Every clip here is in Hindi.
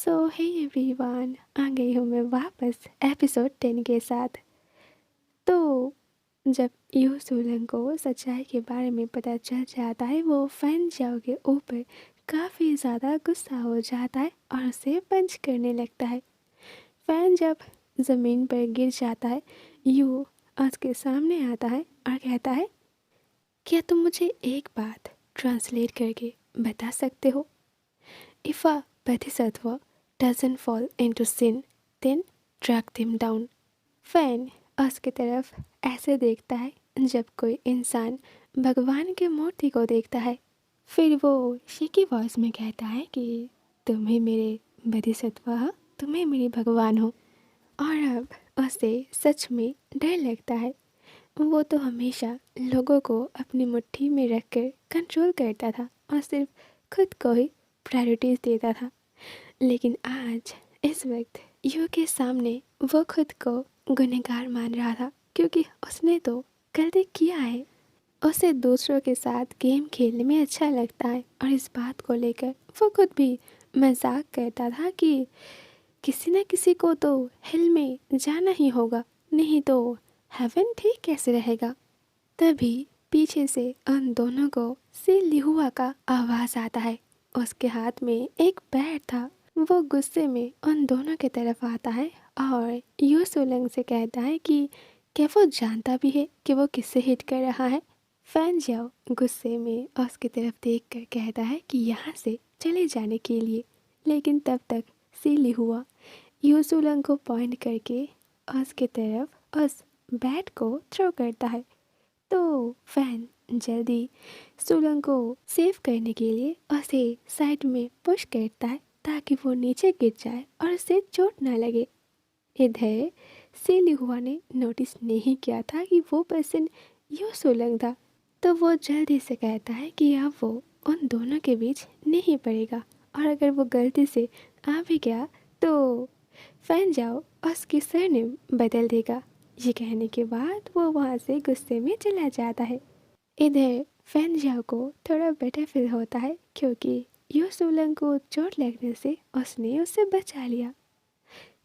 हे एवरीवन, आ गई हूँ मैं वापस एपिसोड 10 के साथ। तो जब यू सुलंग को सच्चाई के बारे में पता चल जाता है, वो फैन जाओ के ऊपर काफ़ी ज़्यादा गुस्सा हो जाता है और उसे पंच करने लगता है। फैन जब ज़मीन पर गिर जाता है, यू उसके सामने आता है और कहता है, क्या तुम मुझे एक बात ट्रांसलेट करके बता सकते हो? If a bodhisattva doesn't fall into sin, then track them down. Fan उसकी तरफ ऐसे देखता है जब कोई इंसान भगवान की मूर्ति को देखता है। फिर वो शेकी वॉइस में कहता है कि तुम ही मेरे bodhisattva हो, तुम ही मेरे भगवान हो। और अब उसे सच में डर लगता है। वो तो हमेशा लोगों को अपनी मुट्ठी में रखकर कंट्रोल करता था और सिर्फ खुद को ही प्रायोरिटीज़ देता था। लेकिन आज इस वक्त यू के सामने वो खुद को गुनहगार मान रहा था, क्योंकि उसने तो गलती किया है। उसे दूसरों के साथ गेम खेलने में अच्छा लगता है और इस बात को लेकर वो खुद भी मजाक करता था कि किसी न किसी को तो हिल में जाना ही होगा, नहीं तो हेवन ठीक कैसे रहेगा। तभी पीछे से उन दोनों को सी लिहुआ का आवाज़ आता है। उसके हाथ में एक बैट था। वो गुस्से में उन दोनों की तरफ आता है और यू सुलंग से कहता है कि क्या वो जानता भी है कि वो किससे हिट कर रहा है। फैन जाओ गुस्से में उसकी तरफ देखकर कहता है कि यहाँ से चले जाने के लिए, लेकिन तब तक सी लिहुआ यू सुलंग को पॉइंट करके उसकी तरफ उस बैट को थ्रो करता है। तो फैन जल्दी सुलंग को सेव करने के लिए उसे साइड में पुश करता है ताकि वो नीचे गिर जाए और उसे चोट ना लगे। इधर सी लिहुआ ने नोटिस नहीं किया था कि वो पर्सन यू सुलंग था, तो वो जल्दी से कहता है कि अब वो उन दोनों के बीच नहीं पड़ेगा और अगर वो गलती से आ भी गया तो फैन जाओ उसकी सरनेम बदल देगा। ये कहने के बाद वो वहाँ से गुस्से में चला जाता है। इधर फैन जाओ को थोड़ा बेटर फील होता है, क्योंकि यू सुलंग को चोट लगने से उसने उसे बचा लिया।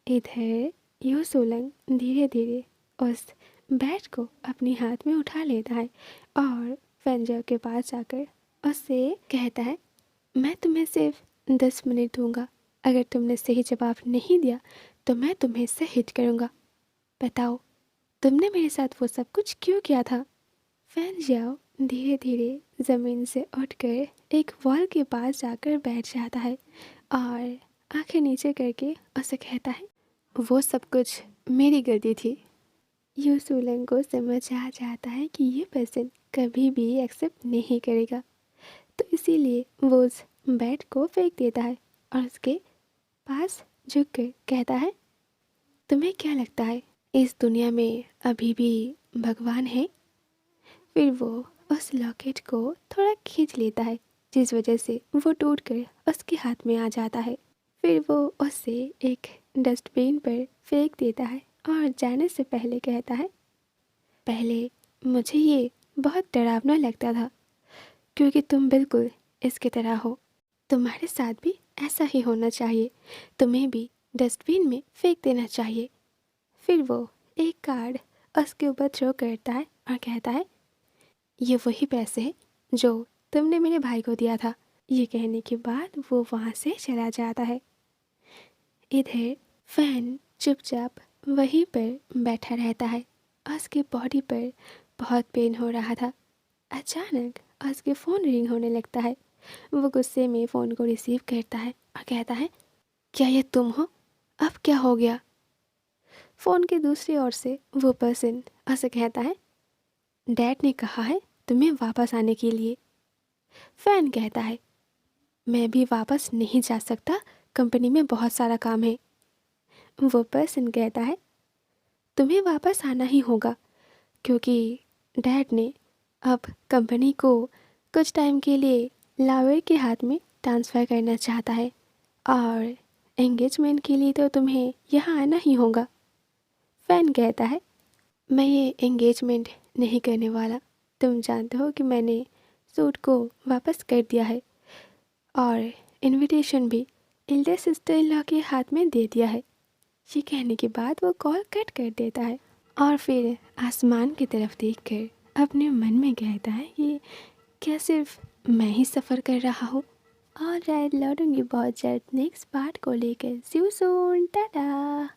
इधर यू सुलंग धीरे धीरे उस बैट को अपने हाथ में उठा लेता है और फैन जाओ के पास जाकर उससे कहता है, मैं तुम्हें सिर्फ 10 मिनट दूंगा। अगर तुमने सही जवाब नहीं दिया तो मैं तुम्हें इससे हिट करूँगा। बताओ, तुमने मेरे साथ वो सब कुछ क्यों किया था? फैन जाओ धीरे धीरे ज़मीन से उठकर एक वॉल के पास जाकर बैठ जाता है और आंखें नीचे करके उसे कहता है, वो सब कुछ मेरी गलती थी। यू सुलंग को समझ आ जाता है कि ये पर्सन कभी भी एक्सेप्ट नहीं करेगा, तो इसीलिए वो उस बैट को फेंक देता है और उसके पास झुककर कहता है, तुम्हें क्या लगता है इस दुनिया में अभी भी भगवान है? फिर वो उस लॉकेट को थोड़ा खींच लेता है, जिस वजह से वो टूटकर उसके हाथ में आ जाता है। फिर वो उससे एक डस्टबिन पर फेंक देता है और जाने से पहले कहता है, पहले मुझे ये बहुत डरावना लगता था, क्योंकि तुम बिल्कुल इसकी तरह हो। तुम्हारे साथ भी ऐसा ही होना चाहिए, तुम्हें भी डस्टबिन में फेंक देना चाहिए। फिर वो एक कार्ड उसके ऊपर थ्रो करता है और कहता है, ये वही पैसे हैं जो तुमने मेरे भाई को दिया था। ये कहने के बाद वो वहाँ से चला जाता है। इधर फैन चुपचाप वहीं पर बैठा रहता है। उसकी बॉडी पर बहुत पेन हो रहा था। अचानक उसके फ़ोन रिंग होने लगता है। वो गुस्से में फ़ोन को रिसीव करता है और कहता है, क्या ये तुम हो? अब क्या हो गया? फ़ोन के दूसरी ओर से वो पर्सन उसे कहता है, डैड ने कहा है तुम्हें वापस आने के लिए। फैन कहता है, मैं भी वापस नहीं जा सकता, कंपनी में बहुत सारा काम है। वो पर्सन कहता है, तुम्हें वापस आना ही होगा, क्योंकि डैड ने अब कंपनी को कुछ टाइम के लिए लावेर के हाथ में ट्रांसफ़र करना चाहता है और एंगेजमेंट के लिए तो तुम्हें यहाँ आना ही होगा। फैन कहता है, मैं ये एंगेजमेंट नहीं करने वाला। तुम जानते हो कि मैंने सूट को वापस कर दिया है और इनविटेशन भी एल्डर सिस्टर इन लॉ के हाथ में दे दिया है। ये कहने के बाद वो कॉल कट कर देता है और फिर आसमान की तरफ देखकर अपने मन में कहता है कि क्या सिर्फ मैं ही सफ़र कर रहा हूँ। और लौटूंगी बहुत जल्द नेक्स्ट पार्ट को लेकर। सी यू सून, टाटा।